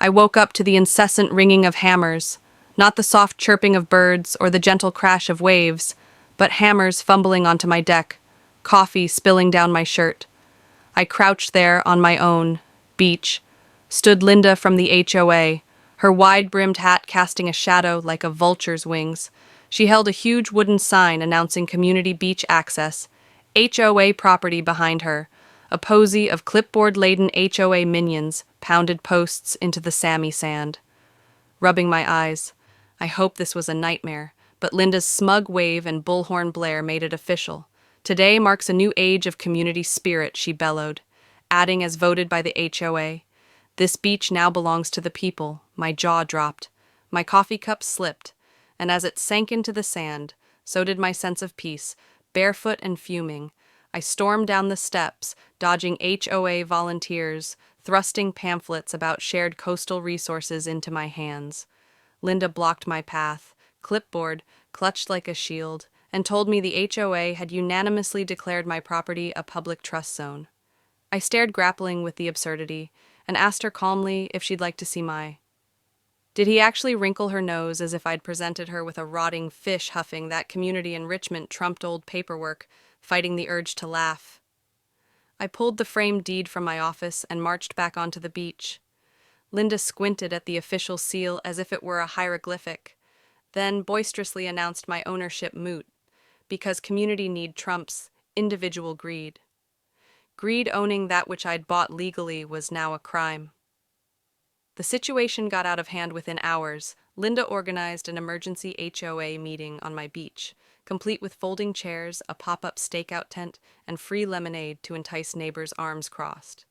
I woke up to the incessant ringing of hammers, not the soft chirping of birds or the gentle crash of waves, but hammers fumbling onto my deck, coffee spilling down my shirt. I crouched there on my own beach, stood Linda from the HOA, her wide-brimmed hat casting a shadow like a vulture's wings. She held a huge wooden sign announcing community beach access, HOA property behind her. A posy of clipboard-laden HOA minions pounded posts into the Sammy sand. Rubbing my eyes, I hope this was a nightmare, but Linda's smug wave and bullhorn blare made it official. Today marks a new age of community spirit, she bellowed, adding as voted by the HOA. This beach now belongs to the people. My jaw dropped. My coffee cup slipped, and as it sank into the sand, so did my sense of peace. Barefoot and fuming, I stormed down the steps, dodging HOA volunteers, thrusting pamphlets about shared coastal resources into my hands. Linda blocked my path, clipboard clutched like a shield, and told me the HOA had unanimously declared my property a public trust zone. I stared, grappling with the absurdity, and asked her calmly if she'd like to see my. Did he actually wrinkle her nose as if I'd presented her with a rotting fish huffing that community enrichment trumped old paperwork, fighting the urge to laugh? I pulled the framed deed from my office and marched back onto the beach. Linda squinted at the official seal as if it were a hieroglyphic, then boisterously announced my ownership moot, because community need trumps individual greed. Greed owning that which I'd bought legally was now a crime. The situation got out of hand within hours. Linda organized an emergency HOA meeting on my beach, complete with folding chairs, a pop-up stakeout tent, and free lemonade to entice neighbors' arms crossed.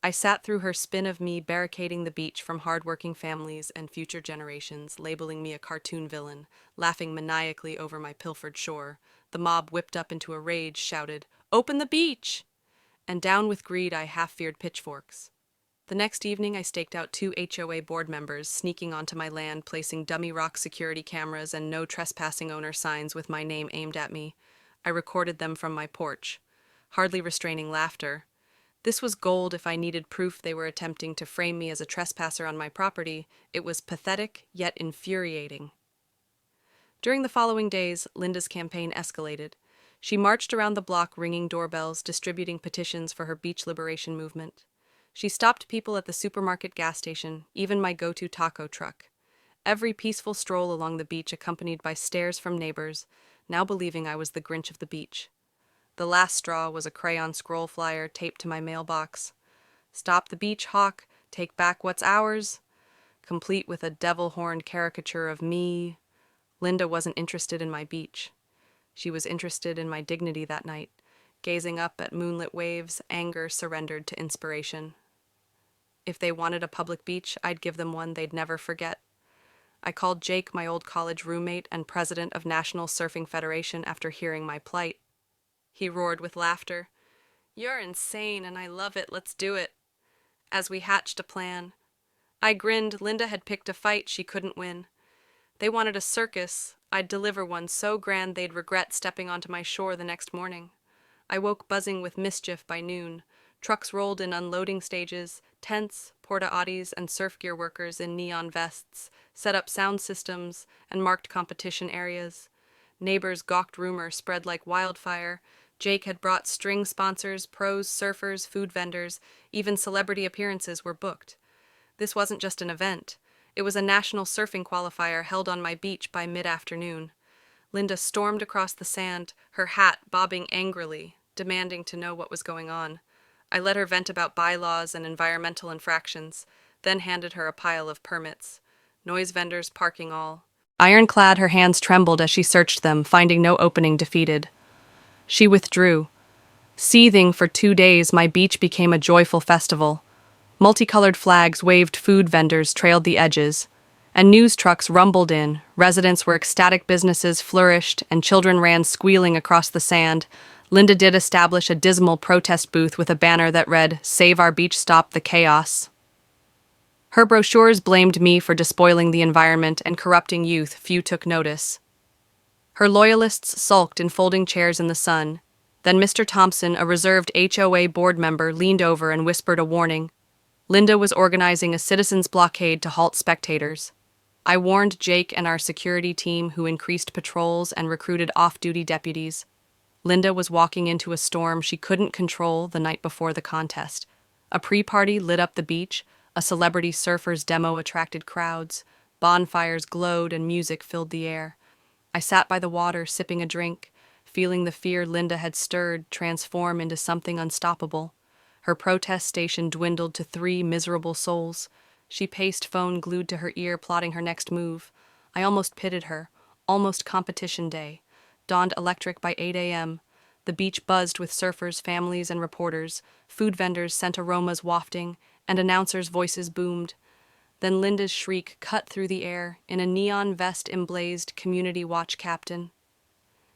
I sat through her spin of me barricading the beach from hard-working families and future generations, labeling me a cartoon villain, laughing maniacally over my pilfered shore. The mob whipped up into a rage, shouted, "Open the beach!" And down with greed I half feared pitchforks. The next evening I staked out 2 HOA board members, sneaking onto my land, placing dummy rock security cameras and no trespassing owner signs with my name aimed at me. I recorded them from my porch, hardly restraining laughter. This was gold if I needed proof they were attempting to frame me as a trespasser on my property. It was pathetic, yet infuriating. During the following days, Linda's campaign escalated. She marched around the block ringing doorbells, distributing petitions for her beach liberation movement. She stopped people at the supermarket, gas station, even my go-to taco truck. Every peaceful stroll along the beach accompanied by stares from neighbors, now believing I was the Grinch of the beach. The last straw was a crayon scroll flyer taped to my mailbox. "Stop the beach hawk, take back what's ours," complete with a devil-horned caricature of me. Linda wasn't interested in my beach. She was interested in my dignity that night. Gazing up at moonlit waves, anger surrendered to inspiration. If they wanted a public beach, I'd give them one they'd never forget. I called Jake, my old college roommate and president of National Surfing Federation, after hearing my plight. He roared with laughter. "You're insane, and I love it. Let's do it." As we hatched a plan. I grinned. Linda had picked a fight she couldn't win. They wanted a circus. I'd deliver one so grand they'd regret stepping onto my shore the next morning. I woke buzzing with mischief by noon. Trucks rolled in unloading stages, tents, porta-potties, and surf gear workers in neon vests set up sound systems and marked competition areas. Neighbors' gawked rumor spread like wildfire. Jake had brought string sponsors, pros, surfers, food vendors, even celebrity appearances were booked. This wasn't just an event. It was a national surfing qualifier held on my beach by mid-afternoon. Linda stormed across the sand, her hat bobbing angrily, demanding to know what was going on. I let her vent about bylaws and environmental infractions, then handed her a pile of permits. Noise vendors, parking all. Ironclad, her hands trembled as she searched them, finding no opening, defeated. She withdrew. Seething for 2 days, my beach became a joyful festival. Multicolored flags waved, food vendors trailed the edges, and news trucks rumbled in. Residents were ecstatic, businesses flourished, and children ran squealing across the sand. Linda did establish a dismal protest booth with a banner that read, "Save our beach, stop the chaos." Her brochures blamed me for despoiling the environment and corrupting youth. Few took notice. Her loyalists sulked in folding chairs in the sun. Then Mr. Thompson, a reserved HOA board member, leaned over and whispered a warning. Linda was organizing a citizens' blockade to halt spectators. I warned Jake and our security team, who increased patrols and recruited off-duty deputies. Linda was walking into a storm she couldn't control the night before the contest. A pre-party lit up the beach, a celebrity surfers demo attracted crowds, bonfires glowed and music filled the air. I sat by the water sipping a drink, feeling the fear Linda had stirred transform into something unstoppable. Her protest station dwindled to 3 miserable souls. She paced, phone glued to her ear, plotting her next move. I almost pitied her. Almost competition day. Dawned electric by 8 a.m. The beach buzzed with surfers, families, and reporters. Food vendors sent aromas wafting, and announcers' voices boomed. Then Linda's shriek cut through the air in a neon vest emblazed community watch captain.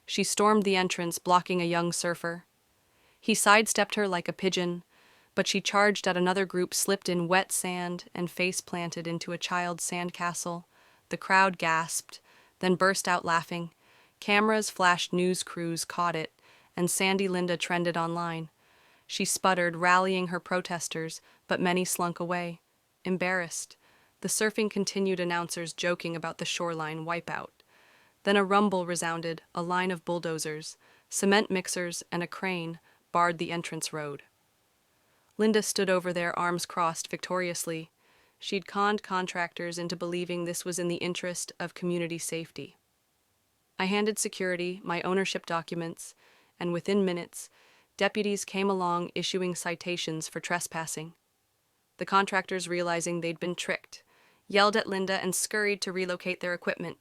She stormed the entrance, blocking a young surfer. He sidestepped her like a pigeon, but she charged at another group, slipped in wet sand, and face-planted into a child's sandcastle. The crowd gasped, then burst out laughing. Cameras flashed, news crews caught it, and Sandy Linda trended online. She sputtered, rallying her protesters, but many slunk away, embarrassed. The surfing continued, announcers joking about the shoreline wipeout. Then a rumble resounded, a line of bulldozers, cement mixers, and a crane barred the entrance road. Linda stood over there, arms crossed, victoriously. She'd conned contractors into believing this was in the interest of community safety. I handed security my ownership documents, and within minutes, deputies came along issuing citations for trespassing. The contractors, realizing they'd been tricked, yelled at Linda and scurried to relocate their equipment.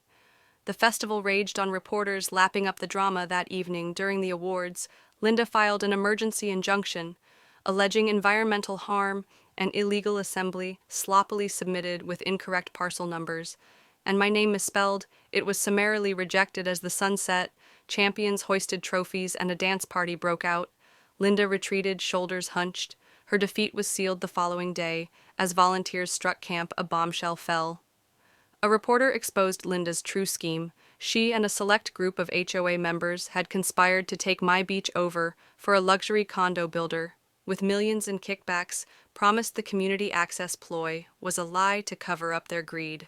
The festival raged on. Reporters lapping up the drama. That evening, during the awards, Linda filed an emergency injunction, alleging environmental harm and illegal assembly, sloppily submitted with incorrect parcel numbers, and my name misspelled. It was summarily rejected. As the sun set, champions hoisted trophies and a dance party broke out. Linda retreated, shoulders hunched. Her defeat was sealed the following day. As volunteers struck camp, a bombshell fell. A reporter exposed Linda's true scheme. She and a select group of HOA members had conspired to take my beach over for a luxury condo builder, with millions in kickbacks. Promised the community access ploy was a lie to cover up their greed.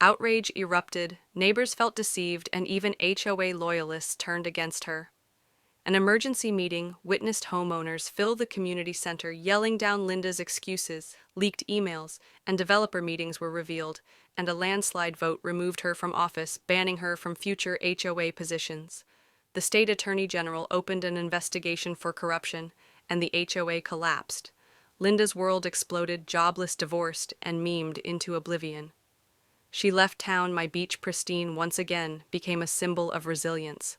Outrage erupted, neighbors felt deceived, and even HOA loyalists turned against her. An emergency meeting witnessed homeowners fill the community center, yelling down Linda's excuses. Leaked emails and developer meetings were revealed, and a landslide vote removed her from office, banning her from future HOA positions. The state attorney general opened an investigation for corruption, and the HOA collapsed. Linda's world exploded, jobless, divorced, and memed into oblivion. She left town, my beach pristine once again became a symbol of resilience.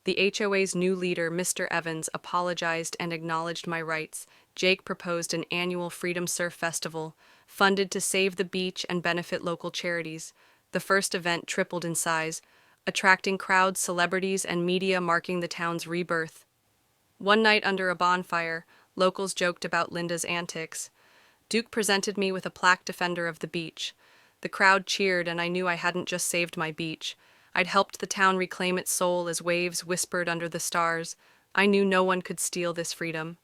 The HOA's new leader, Mr. Evans, apologized and acknowledged my rights. Jake proposed an annual Freedom Surf Festival, funded to save the beach and benefit local charities. The first event tripled in size, attracting crowds, celebrities, and media, marking the town's rebirth. One night under a bonfire, locals joked about Linda's antics. Duke presented me with a plaque, defender of the beach. The crowd cheered, and I knew I hadn't just saved my beach. I'd helped the town reclaim its soul as waves whispered under the stars. I knew no one could steal this freedom.